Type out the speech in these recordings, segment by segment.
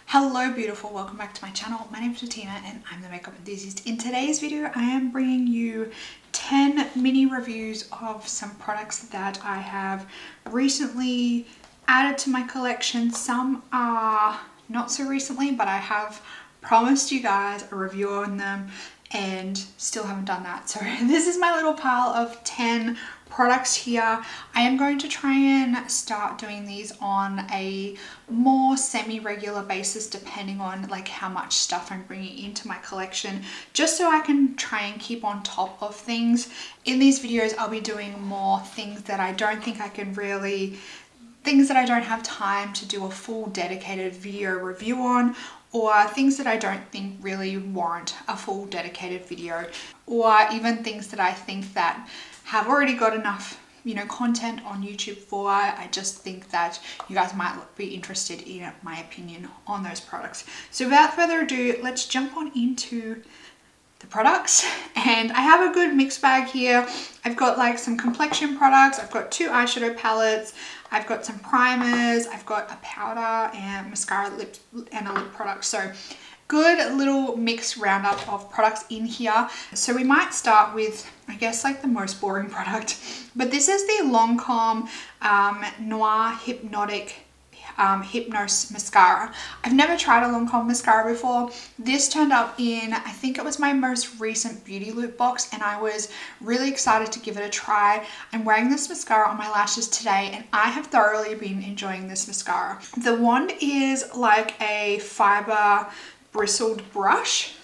Hello beautiful, welcome back to my channel. My name is Bettina and I'm the makeup enthusiast. In today's video I am bringing you 10 mini reviews of some products that I have recently added to my collection. Some are not so recently, but I have promised you guys a review on them and still haven't done that. So this is my little pile of 10 products here. I am going to try and start doing these on a more semi-regular basis depending on like how much stuff I'm bringing into my collection, just so I can try and keep on top of things. In these videos I'll be doing more things that I don't think I can really, things that I don't have time to do a full dedicated video review on, or things that I don't think really warrant a full dedicated video, or even things that I think that have already got enough, content on YouTube for. I just think that you guys might be interested in my opinion on those products. So without further ado, let's jump on into the products. And I have a good mixed bag here. I've got like some complexion products, I've got 2 eyeshadow palettes, I've got some primers, I've got a powder and mascara, lip and a lip product. So good little mixed roundup of products in here. So we might start with, I guess, like the most boring product, but this is the Lancome Noir Hypnotic Hypnose mascara. I've never tried a Lancome mascara before. This turned up in, I think it was my most recent Beauty Loop box, and I was really excited to give it a try. I'm wearing this mascara on my lashes today and I have thoroughly been enjoying this mascara. The wand is like a fiber bristled brush.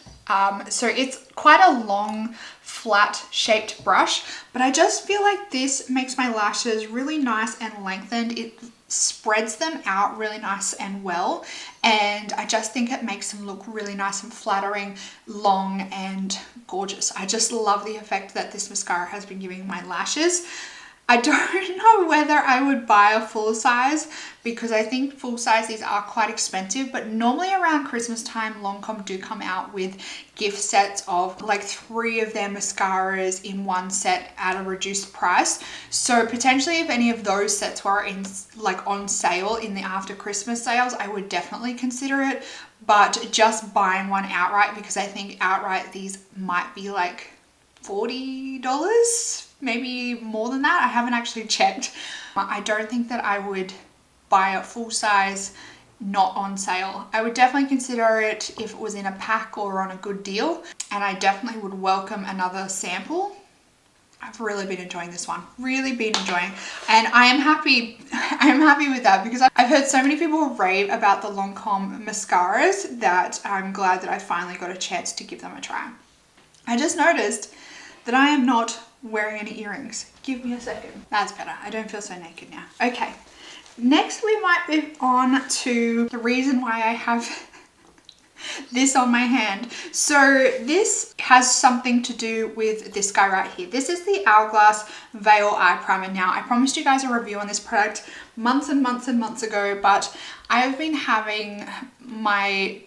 So it's quite a long flat shaped brush, but I just feel like this makes my lashes really nice and lengthened. It spreads them out really nice and well, and I just think it makes them look really nice and flattering, long and gorgeous. I just love the effect that this mascara has been giving my lashes. I don't know whether I would buy a full size because I think full sizes are quite expensive, but normally around Christmas time, Lancome do come out with gift sets of like 3 of their mascaras in one set at a reduced price. So potentially if any of those sets were in like on sale in the after Christmas sales, I would definitely consider it. But just buying one outright, because I think outright these might be like $40, maybe more than that. I haven't actually checked. I don't think that I would buy a full size not on sale. I would definitely consider it if it was in a pack or on a good deal, and I definitely would welcome another sample. I've really been enjoying this one, really been enjoying, and I am happy with that, because I've heard so many people rave about the Lancome mascaras that I'm glad that I finally got a chance to give them a try. I just noticed that I am not wearing any earrings. Give me a second. That's better. I don't feel so naked now. Okay. Next, we might move on to the reason why I have this on my hand. So this has something to do with this guy right here. This is the Hourglass Veil Eye Primer. Now, I promised you guys a review on this product months and months and months ago, but I have been having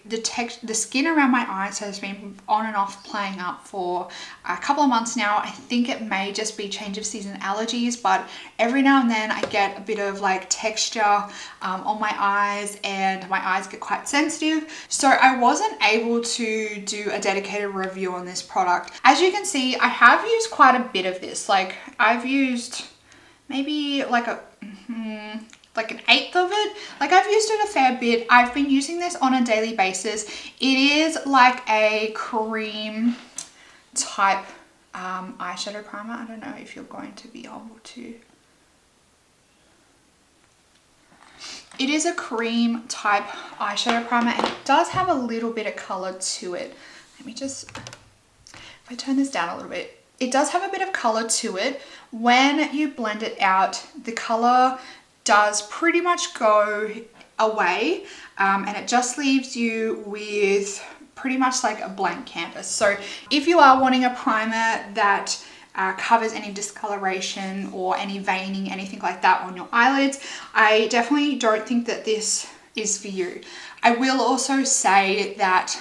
the skin around my eyes has been on and off playing up for a couple of months now. I think it may just be change of season allergies, but every now and then I get a bit of like texture on my eyes, and my eyes get quite sensitive. So I wasn't able to do a dedicated review on this product. As you can see, I have used quite a bit of this. Like I've used maybe like an 1/8 of it. Like I've used it a fair bit. I've been using this on a daily basis. It is like a cream type eyeshadow primer. I don't know if you're going to be able to. It is a cream type eyeshadow primer, and it does have a little bit of color to it. Let me just, if I turn this down a little bit, it does have a bit of color to it. When you blend it out, the color does pretty much go away, and it just leaves you with pretty much like a blank canvas. So if you are wanting a primer that covers any discoloration or any veining, anything like that on your eyelids, I definitely don't think that this is for you. I will also say that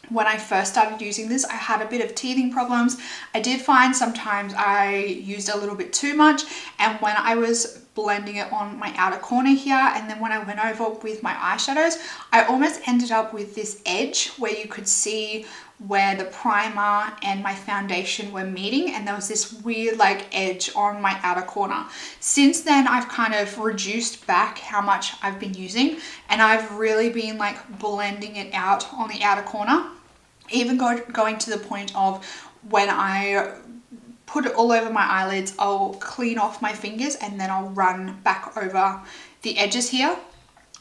when I first started using this, I had a bit of teething problems. I did find sometimes I used a little bit too much, and when I was blending it on my outer corner here, and then when I went over with my eyeshadows, I almost ended up with this edge where you could see where the primer and my foundation were meeting, and there was this weird like edge on my outer corner. Since then, I've kind of reduced back how much I've been using, and I've really been like blending it out on the outer corner, even going to the point of when I put it all over my eyelids, I'll clean off my fingers and then I'll run back over the edges here.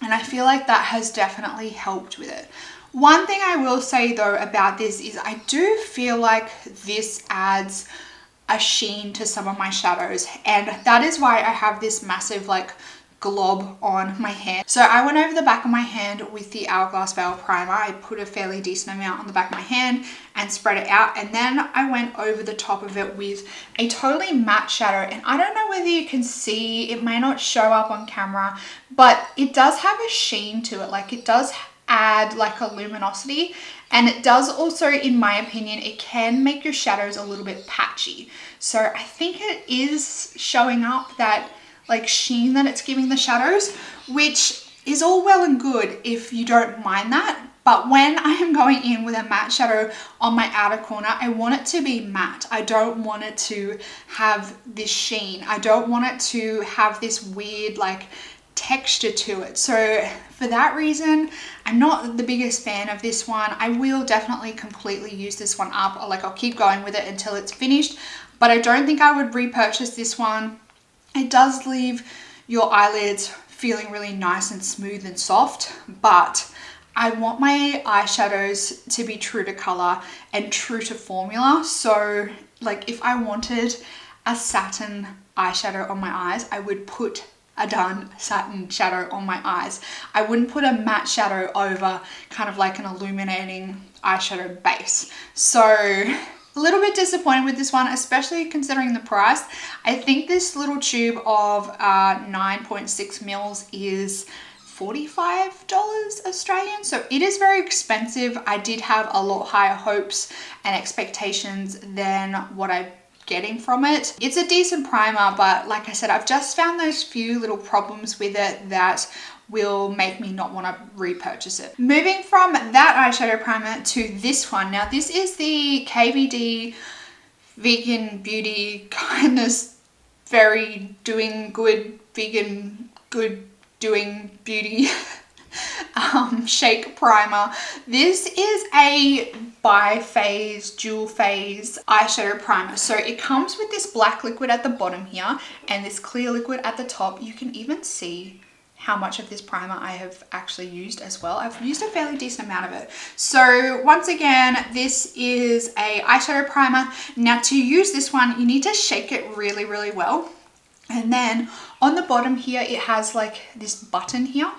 And I feel like that has definitely helped with it. One thing I will say though about this is I do feel like this adds a sheen to some of my shadows, and that is why I have this massive like glob on my hand. So I went over the back of my hand with the Hourglass Veil primer. I put a fairly decent amount on the back of my hand and spread it out, and then I went over the top of it with a totally matte shadow. And I don't know whether you can see, it may not show up on camera, but it does have a sheen to it. Like it does add like a luminosity, and it does also, in my opinion, it can make your shadows a little bit patchy. So I think it is showing up that like sheen that it's giving the shadows, which is all well and good if you don't mind that. But when I am going in with a matte shadow on my outer corner, I want it to be matte. I don't want it to have this sheen. I don't want it to have this weird like texture to it. So for that reason, I'm not the biggest fan of this one. I will definitely completely use this one up, or like I'll keep going with it until it's finished, but I don't think I would repurchase this one. It does leave your eyelids feeling really nice and smooth and soft, but I want my eyeshadows to be true to color and true to formula. So like if I wanted a satin eyeshadow on my eyes, I would put a done satin shadow on my eyes. I wouldn't put a matte shadow over kind of like an illuminating eyeshadow base. So a little bit disappointed with this one, especially considering the price. I think this little tube of 9.6 mils is $45 Australian. So it is very expensive. I did have a lot higher hopes and expectations than what I'm getting from it. It's a decent primer, but like I said, I've just found those few little problems with it that will make me not want to repurchase it. Moving from that eyeshadow primer to this one. Now this is the KVD Vegan Beauty Kindness Very Doing Good Vegan Good Doing Beauty Shake Primer. This is a bi-phase, dual phase eyeshadow primer. So it comes with this black liquid at the bottom here and this clear liquid at the top. You can even see how much of this primer I have actually used as well. I've used a fairly decent amount of it. So once again, this is a eyeshadow primer. Now to use this one, you need to shake it really, really well. And then on the bottom here, it has like this button here.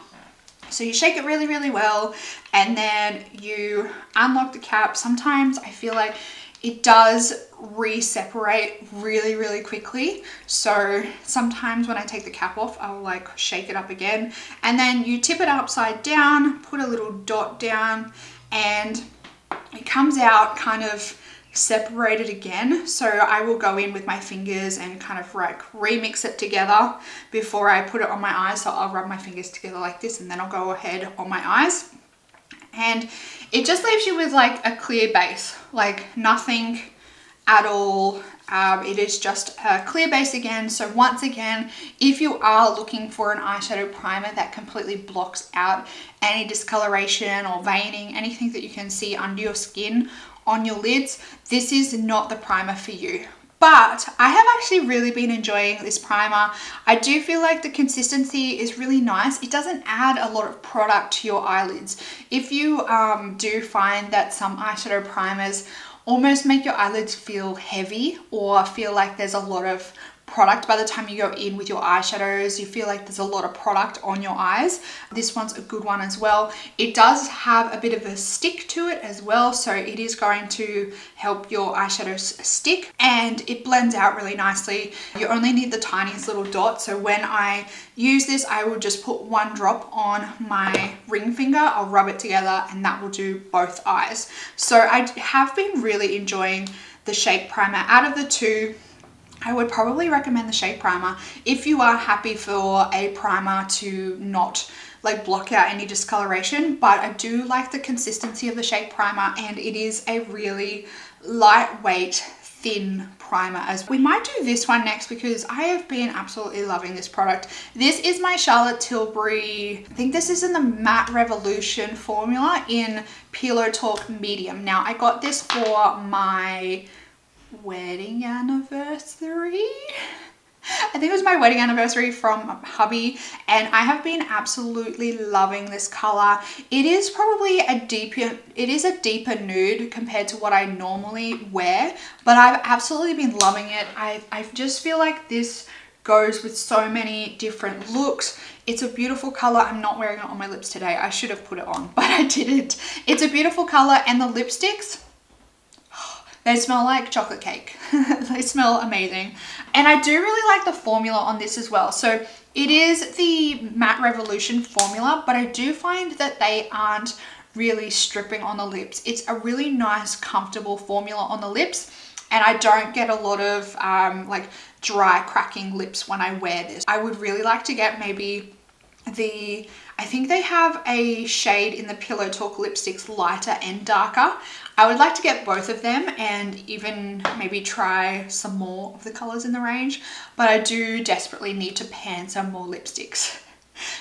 So you shake it really, really well, and then you unlock the cap. Sometimes I feel like it does re-separate really, really quickly. So sometimes when I take the cap off, I'll like shake it up again, and then you tip it upside down, put a little dot down, and it comes out kind of separated again. So I will go in with my fingers and kind of like remix it together before I put it on my eyes. So I'll rub my fingers together like this, and then I'll go ahead on my eyes, and it just leaves you with like a clear base, like nothing at all. It is just a clear base again. So once again, if you are looking for an eyeshadow primer that completely blocks out any discoloration or veining, anything that you can see under your skin on your lids, this is not the primer for you. But I have actually really been enjoying this primer. I do feel like the consistency is really nice. It doesn't add a lot of product to your eyelids. If you do find that some eyeshadow primers almost make your eyelids feel heavy or feel like there's a lot of product by the time you go in with your eyeshadows. You feel like there's a lot of product on your eyes. This one's a good one as well. It does have a bit of a stick to it as well, so it is going to help your eyeshadows stick, and it blends out really nicely. You only need the tiniest little dot, so when I use this, I will just put one drop on my ring finger. I'll rub it together and that will do both eyes. So I have been really enjoying the Shake Primer. Out of the two, I would probably recommend the Shake Primer if you are happy for a primer to not like block out any discoloration, but I do like the consistency of the Shake Primer, and it is a really lightweight, thin primer. As we might do this one next because I have been absolutely loving this product. This is my Charlotte Tilbury, I think this is in the Matte Revolution formula in Pillow Talk Medium. Now I got this for my wedding anniversary. I think it was my wedding anniversary from hubby, and I have been absolutely loving this color. It is probably a deeper nude compared to what I normally wear, but I've absolutely been loving it. I just feel like this goes with so many different looks. It's a beautiful color. I'm not wearing it on my lips today. I should have put it on, but I didn't. It's a beautiful color, and the lipsticks, they smell like chocolate cake. They smell amazing. And I do really like the formula on this as well. So it is the Matte Revolution formula, but I do find that they aren't really stripping on the lips. It's a really nice, comfortable formula on the lips. And I don't get a lot of like dry, cracking lips when I wear this. I would really like to get maybe I think they have a shade in the Pillow Talk lipsticks, lighter and darker. I would like to get both of them and even maybe try some more of the colors in the range, but I do desperately need to pan some more lipsticks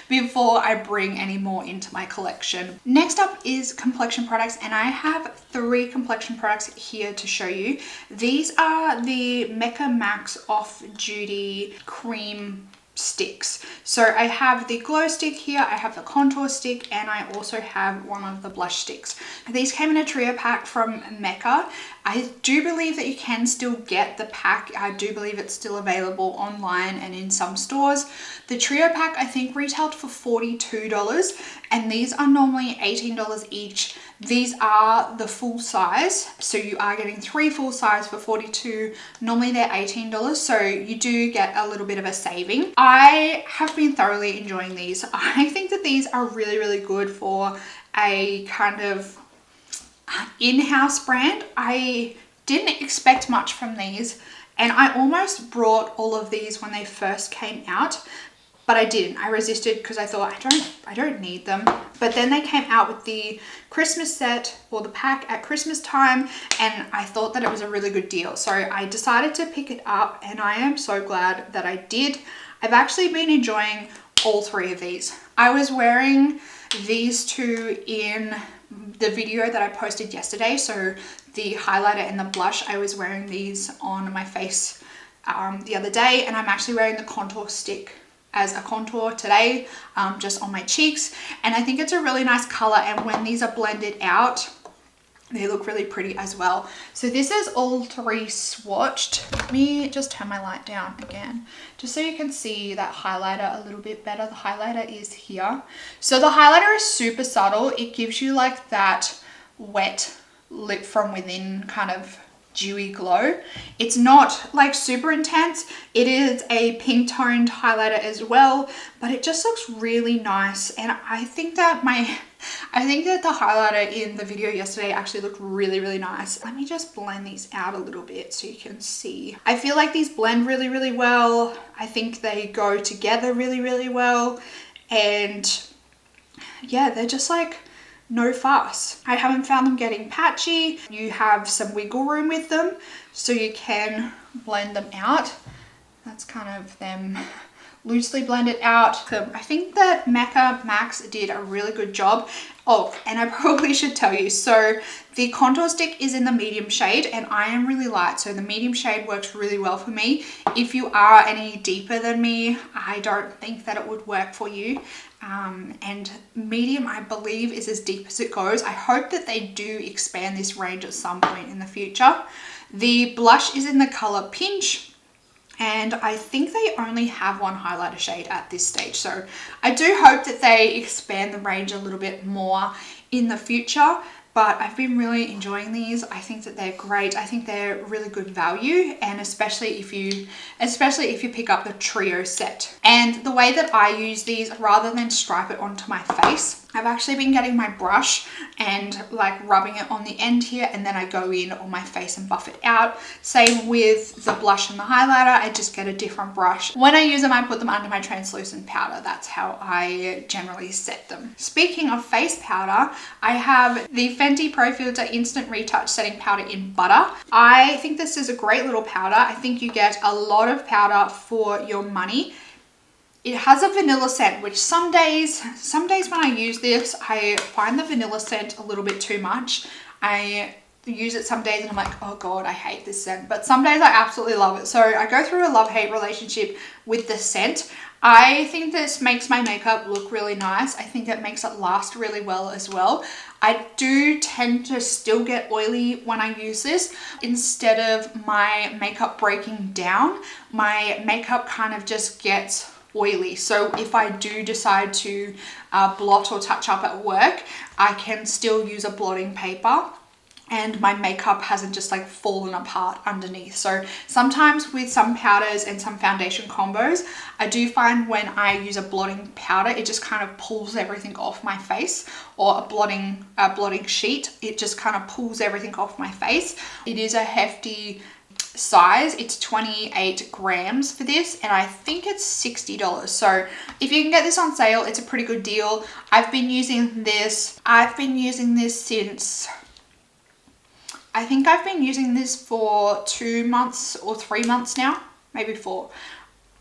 before I bring any more into my collection. Next up is complexion products, and I have 3 complexion products here to show you. These are the Mecca Max Off Duty Cream sticks. So I have the glow stick here, I have the contour stick, and I also have one of the blush sticks. These came in a trio pack from Mecca. I do believe that you can still get the pack. I do believe it's still available online and in some stores. The trio pack I think retailed for $42, and these are normally $18 each. These are the full size, so you are getting 3 full size for $42. Normally they're $18, so you do get a little bit of a saving. I have been thoroughly enjoying these. I think that these are really, really good for a kind of in-house brand. I didn't expect much from these, and I almost brought all of these when they first came out, but I didn't. I resisted because I thought I don't need them. But then they came out with the Christmas set or the pack at Christmas time, and I thought that it was a really good deal. So I decided to pick it up, and I am so glad that I did. I've actually been enjoying all 3 of these. I was wearing these 2 in the video that I posted yesterday. So the highlighter and the blush, I was wearing these on my face the other day, and I'm actually wearing the contour stick as a contour today, just on my cheeks. And I think it's a really nice color, and when these are blended out, they look really pretty as well. So this is all 3 swatched. Let me just turn my light down again, just so you can see that highlighter a little bit better. The highlighter is here. So the highlighter is super subtle. It gives you like that wet lip from within kind of dewy glow. It's not like super intense. It is a pink toned highlighter as well, but it just looks really nice. And I think that the highlighter in the video yesterday actually looked really, really nice. Let me just blend these out a little bit so you can see. I feel like these blend really, really well. I think they go together really, really well. And yeah, they're just like no fuss. I haven't found them getting patchy. You have some wiggle room with them, so you can blend them out. That's kind of them loosely blended out. So I think that Mecca Max did a really good job. Oh, and I probably should tell you, so the contour stick is in the medium shade, and I am really light, so the medium shade works really well for me. If you are any deeper than me, I don't think that it would work for you. And medium, I believe, is as deep as it goes. I hope that they do expand this range at some point in the future. The blush is in the color Pinch. and I think they only have one highlighter shade at this stage. So I do hope that they expand the range a little bit more in the future. But I've been really enjoying these. I think that they're great. I think they're really good value, and especially if you pick up the trio set. And the way that I use these, rather than stripe it onto my face, I've actually been getting my brush and like rubbing it on the end here, and then I go in on my face and buff it out. Same with the blush and the highlighter. I just get a different brush. When I use them, I put them under my translucent powder. That's how I generally set them. Speaking of face powder, I have the Fenty Pro Filter Instant Retouch Setting Powder in Butter. I think this is a great little powder. I think you get a lot of powder for your money. It has a vanilla scent, which some days when I use this, I find the vanilla scent a little bit too much. I use it some days and I'm like, oh God, I hate this scent. But some days I absolutely love it. So I go through a love-hate relationship with the scent. I think this makes my makeup look really nice. I think it makes it last really well as well. I do tend to still get oily when I use this. Instead of my makeup breaking down, my makeup kind of just gets oily. So if I do decide to blot or touch up at work, I can still use a blotting paper and my makeup hasn't just like fallen apart underneath. So sometimes with some powders and some foundation combos, I do find when I use a blotting powder, it just kind of pulls everything off my face, or a blotting sheet, it just kind of pulls everything off my face. It is a hefty size. It's 28 grams for this, and I think it's $60. So if you can get this on sale, it's a pretty good deal. I've been using this since, I think I've been using this for 2 months or 3 months now, maybe 4.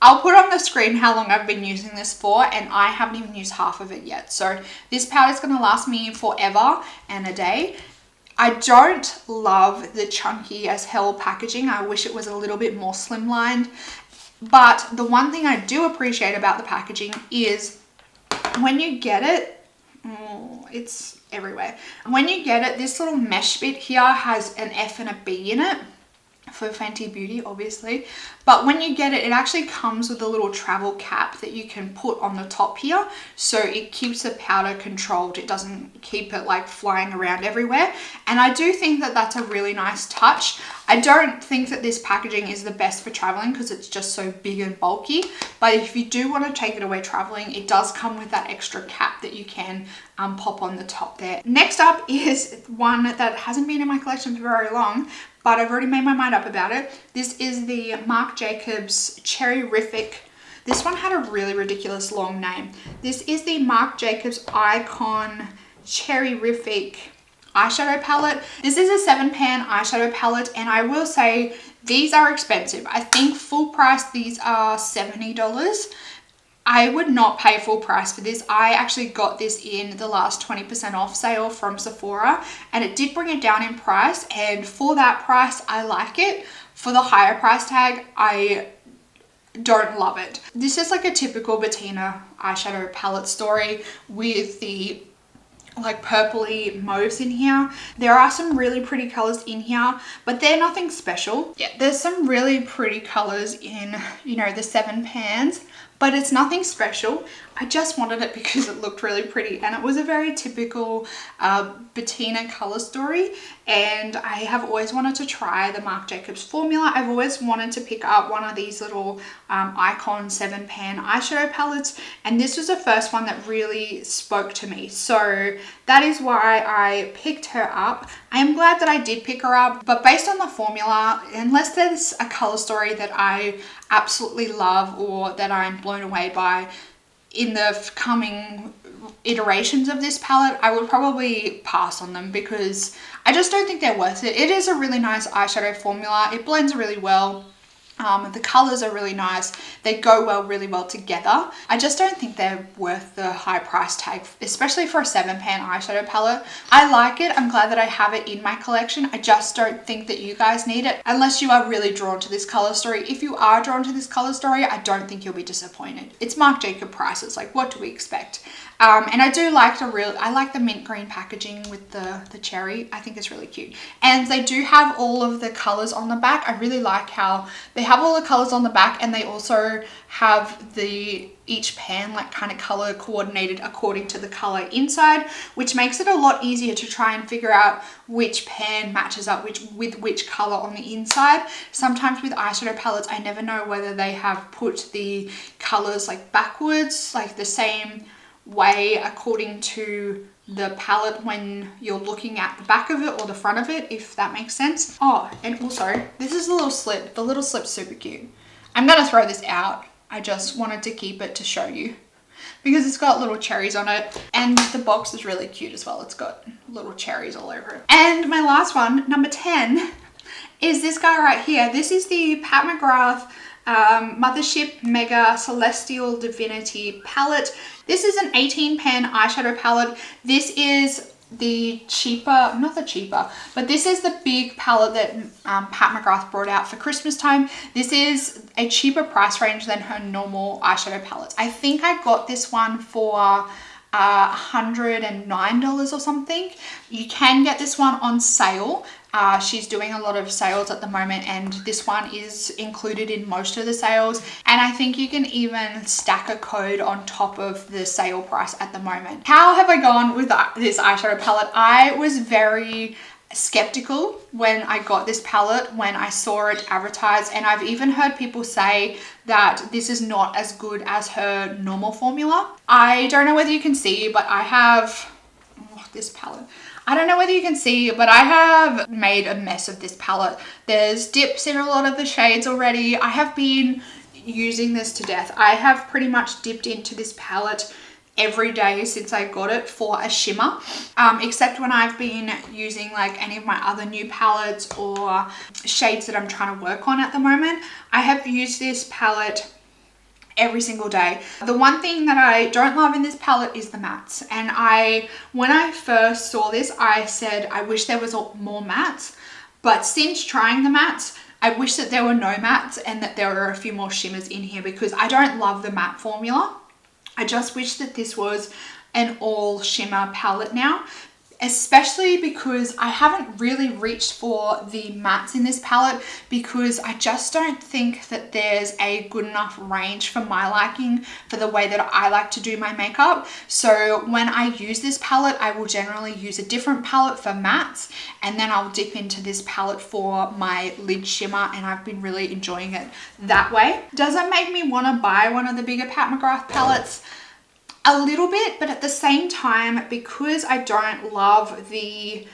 I'll put on the screen how long I've been using this for, and I haven't even used half of it yet. So this powder is going to last me forever and a day. I don't love the chunky as hell packaging. I wish it was a little bit more slimlined. But the one thing I do appreciate about the packaging is when you get it, it's everywhere. When you get it, this little mesh bit here has an F and a B in it for Fenty Beauty, obviously. But when you get it, it actually comes with a little travel cap that you can put on the top here. So it keeps the powder controlled. It doesn't keep it like flying around everywhere. And I do think that that's a really nice touch. I don't think that this packaging is the best for traveling because it's just so big and bulky. But if you do want to take it away traveling, it does come with that extra cap that you can pop on the top there. Next up is one that hasn't been in my collection for very long, but I've already made my mind up about it. This is the Marc Jacobs Cherryrific. This one had a really ridiculous long name. This is the Marc Jacobs Icon Cherryrific eyeshadow palette. This is a 7-pan eyeshadow palette, and I will say these are expensive. I think full price these are $70. I would not pay full price for this. I actually got this in the last 20% off sale from Sephora, and it did bring it down in price, and for that price I like it. For the higher price tag, I don't love it. This is like a typical Bettina eyeshadow palette story with the like purpley mauves in here. There are some really pretty colors in here, but they're nothing special. Yeah, there's some really pretty colors in, you know, the 7 pans, but it's nothing special. I just wanted it because it looked really pretty, and it was a very typical Bettina color story, and I have always wanted to try the Marc Jacobs formula. I've always wanted to pick up one of these little Icon 7-pan eyeshadow palettes, and this was the first one that really spoke to me. So that is why I picked her up. I am glad that I did pick her up, but based on the formula, unless there's a color story that I absolutely love or that I'm blown away by in the coming iterations of this palette, I would probably pass on them because I just don't think they're worth it. It is a really nice eyeshadow formula. It blends really well. The colors are really nice. They go really well together. I just don't think they're worth the high price tag, especially for a 7-pan eyeshadow palette. I like it. I'm glad that I have it in my collection. I just don't think that you guys need it unless you are really drawn to this color story. If you are drawn to this color story, I don't think you'll be disappointed. It's Marc Jacobs prices. Like, what do we expect? And I do like I like the mint green packaging with the cherry. I think it's really cute. And they do have all of the colors on the back. I really like how the have all the colors on the back, and they also have each pan like kind of color coordinated according to the color inside, which makes it a lot easier to try and figure out which pan matches up with which color on the inside. Sometimes with eyeshadow palettes, I never know whether they have put the colors like backwards, like the same way according to the palette when you're looking at the back of it or the front of it, if that makes sense. Oh, and also this is a little slip. The little slip's super cute. I'm gonna throw this out. I just wanted to keep it to show you because it's got little cherries on it, and the box is really cute as well. It's got little cherries all over it. And my last one, number 10, is this guy right here. This is the Pat McGrath Mothership Mega Celestial Divinity palette. This is an 18 pan eyeshadow palette. This is the cheaper, not the cheaper, but this is the big palette that Pat McGrath brought out for Christmas time. This is a cheaper price range than her normal eyeshadow palettes. I think I got this one for $109 or something. You can get this one on sale. She's doing a lot of sales at the moment, and this one is included in most of the sales, and I think you can even stack a code on top of the sale price at the moment. How have I gone with this eyeshadow palette? I was very skeptical when I got this palette, when I saw it advertised, and I've even heard people say that this is not as good as her normal formula. I don't know whether you can see, but I have this palette. I don't know whether you can see, but I have made a mess of this palette. There's dips in a lot of the shades already. I have been using this to death. I have pretty much dipped into this palette every day since I got it for a shimmer, except when I've been using like any of my other new palettes or shades that I'm trying to work on at the moment. I have used this palette every single day. The one thing that I don't love in this palette is the mattes, and when I first saw this, I said I wish there was more mattes, but since trying the mattes, I wish that there were no mattes and that there were a few more shimmers in here, because I don't love the matte formula. I just wish that this was an all shimmer palette now, especially because I haven't really reached for the mattes in this palette, because I just don't think that there's a good enough range for my liking for the way that I like to do my makeup. So when I use this palette, I will generally use a different palette for mattes, and then I'll dip into this palette for my lid shimmer, and I've been really enjoying it that way. Does it make me want to buy one of the bigger Pat McGrath palettes? A little bit, but at the same time, because I don't love the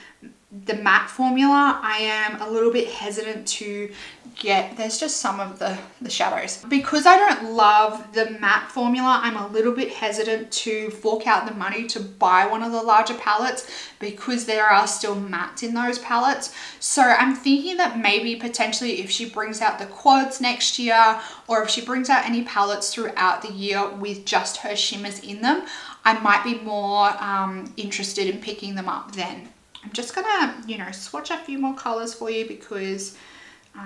matte formula, I am a little bit hesitant to get, there's just some of the shadows. Because I don't love the matte formula, I'm a little bit hesitant to fork out the money to buy one of the larger palettes, because there are still mattes in those palettes. So I'm thinking that maybe potentially if she brings out the quads next year, or if she brings out any palettes throughout the year with just her shimmers in them, I might be more interested in picking them up then. I'm just gonna, swatch a few more colors for you, because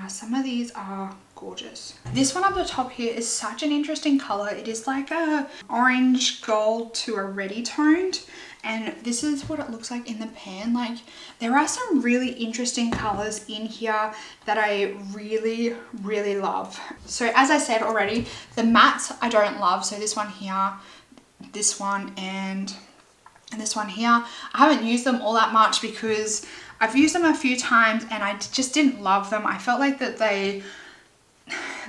some of these are gorgeous. This one up the top here is such an interesting color. It is like a orange gold to a reddy toned, and this is what it looks like in the pan. Like, there are some really interesting colors in here that I really, really love. So as I said already, the mattes I don't love. So this one here, this one, and this one here. I haven't used them all that much because I've used them a few times and I just didn't love them. I felt like that they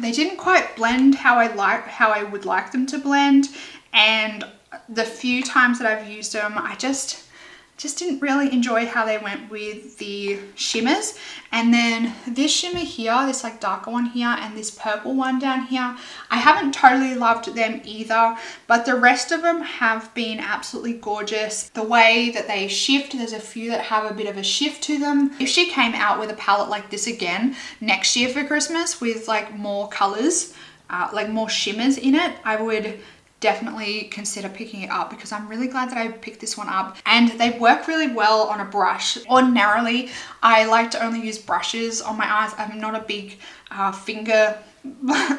didn't quite blend how I would like them to blend, and the few times that I've used them, I just didn't really enjoy how they went with the shimmers. And then this shimmer here, this like darker one here, and this purple one down here, I haven't totally loved them either, but the rest of them have been absolutely gorgeous. The way that they shift, there's a few that have a bit of a shift to them. If she came out with a palette like this again next year for Christmas with like more colors, like more shimmers in it, I would definitely consider picking it up, because I'm really glad that I picked this one up, and they work really well on a brush. Ordinarily, I like to only use brushes on my eyes. I'm not a big finger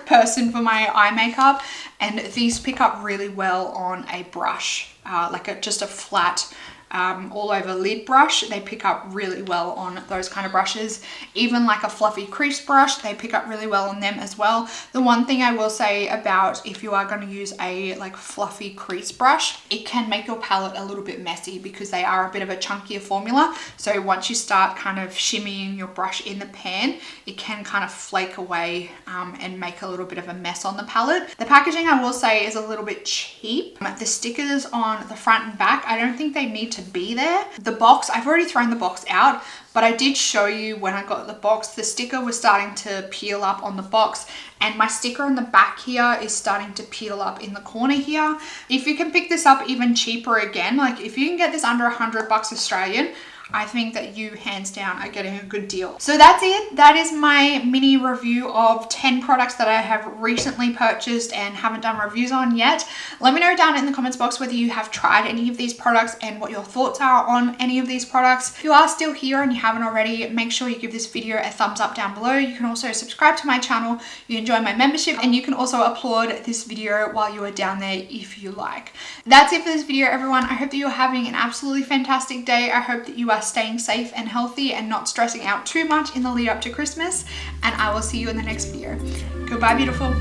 person for my eye makeup, and these pick up really well on a brush, like just a flat all over lid brush, they pick up really well on those kind of brushes. Even like a fluffy crease brush, they pick up really well on them as well. The one thing I will say about if you are going to use a like fluffy crease brush, it can make your palette a little bit messy because they are a bit of a chunkier formula. So once you start kind of shimmying your brush in the pan, it can kind of flake away and make a little bit of a mess on the palette. The packaging, I will say, is a little bit cheap. The stickers on the front and back, I don't think they need to be there. The box, I've already thrown the box out, but I did show you when I got the box, the sticker was starting to peel up on the box, and my sticker on the back here is starting to peel up in the corner here. If you can pick this up even cheaper again, like if you can get this under $100 Australian, I think that you hands down are getting a good deal. So that's it. That is my mini review of 10 products that I have recently purchased and haven't done reviews on yet. Let me know down in the comments box whether you have tried any of these products and what your thoughts are on any of these products. If you are still here and you haven't already, make sure you give this video a thumbs up down below. You can also subscribe to my channel, you enjoy my membership, and you can also applaud this video while you are down there if you like. That's it for this video, everyone. I hope that you're having an absolutely fantastic day. I hope that you are staying safe and healthy and not stressing out too much in the lead up to Christmas, and I will see you in the next video. Goodbye, beautiful.